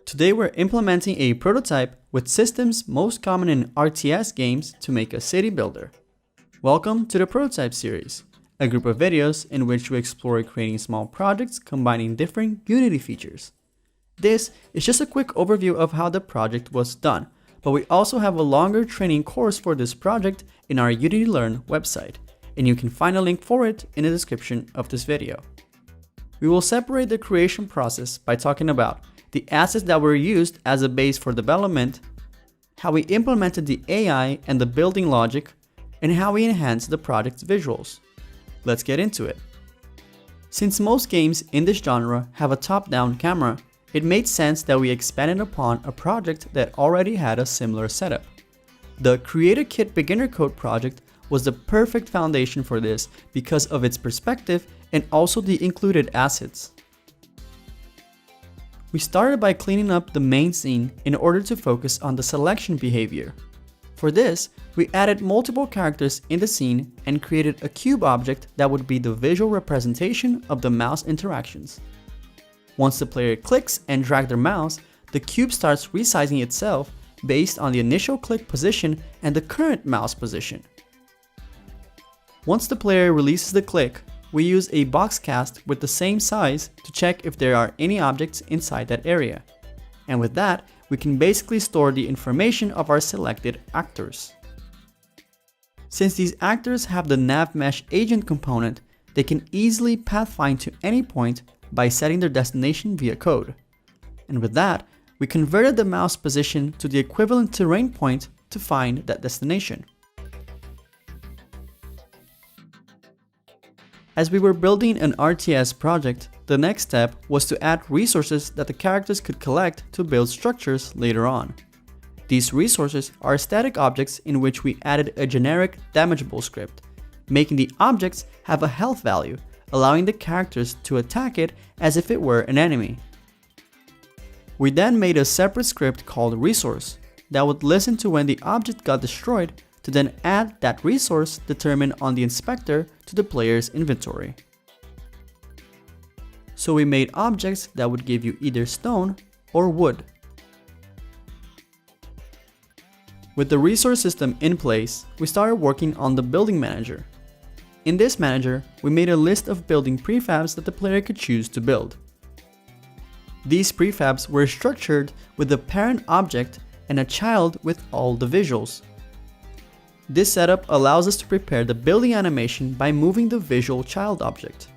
Today we're implementing a prototype with systems most common in RTS games to make a city builder. Welcome to the Prototype series, a group of videos in which we explore creating small projects combining different Unity features. This is just a quick overview of how the project was done, but we also have a longer training course for this project in our Unity Learn website, and you can find a link for it in the description of this video. We will separate the creation process by talking about the assets that were used as a base for development, how we implemented the AI and the building logic, and how we enhanced the project's visuals. Let's get into it. Since most games in this genre have a top-down camera, it made sense that we expanded upon a project that already had a similar setup. The Create a Kit Beginner Code project was the perfect foundation for this because of its perspective and also the included assets. We started by cleaning up the main scene in order to focus on the selection behavior. For this, we added multiple characters in the scene and created a cube object that would be the visual representation of the mouse interactions. Once the player clicks and drags their mouse, the cube starts resizing itself based on the initial click position and the current mouse position. Once the player releases the click, we use a box cast with the same size to check if there are any objects inside that area. And with that, we can basically store the information of our selected actors. Since these actors have the nav mesh agent component, they can easily pathfind to any point by setting their destination via code. And with that, we converted the mouse position to the equivalent terrain point to find that destination. As we were building an RTS project, the next step was to add resources that the characters could collect to build structures later on. These resources are static objects in which we added a generic damageable script, making the objects have a health value, allowing the characters to attack it as if it were an enemy. We then made a separate script called resource that would listen to when the object got destroyed to then add that resource determined on the inspector to the player's inventory. So we made objects that would give you either stone or wood. With the resource system in place, we started working on the building manager. In this manager, we made a list of building prefabs that the player could choose to build. These prefabs were structured with a parent object and a child with all the visuals. This setup allows us to prepare the building animation by moving the visual child object.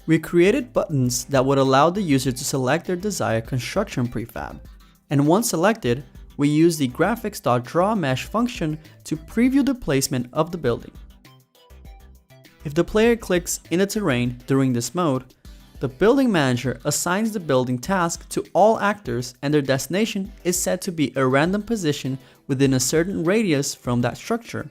We created buttons that would allow the user to select their desired construction prefab, and once selected, we used the graphics.drawMesh function to preview the placement of the building. If the player clicks in the terrain during this mode, the building manager assigns the building task to all actors and their destination is set to be a random position within a certain radius from that structure.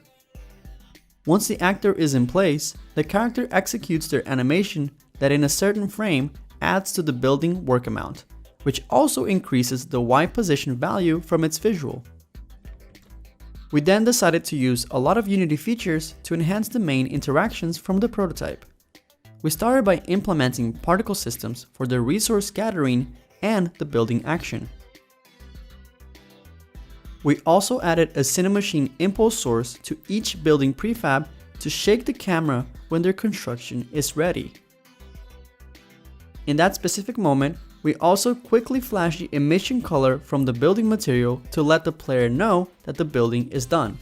Once the actor is in place, the character executes their animation that in a certain frame adds to the building work amount, which also increases the Y position value from its visual. We then decided to use a lot of Unity features to enhance the main interactions from the prototype. We started by implementing particle systems for the resource gathering and the building action. We also added a Cinemachine impulse source to each building prefab to shake the camera when their construction is ready. In that specific moment, we also quickly flash the emission color from the building material to let the player know that the building is done.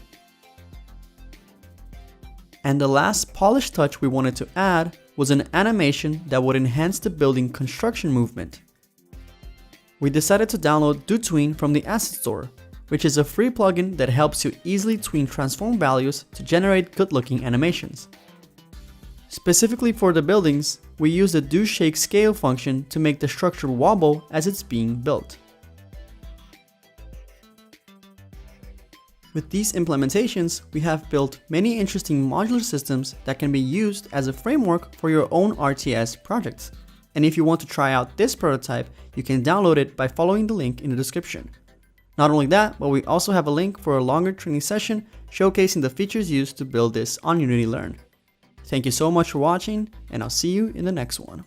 And the last polished touch we wanted to add was an animation that would enhance the building construction movement. We decided to download DoTween from the Asset Store, which is a free plugin that helps you easily tween transform values to generate good-looking animations. Specifically for the buildings, we use the DoShakeScale function to make the structure wobble as it's being built. With these implementations, we have built many interesting modular systems that can be used as a framework for your own RTS projects. And if you want to try out this prototype, you can download it by following the link in the description. Not only that, but we also have a link for a longer training session showcasing the features used to build this on Unity Learn. Thank you so much for watching, and I'll see you in the next one.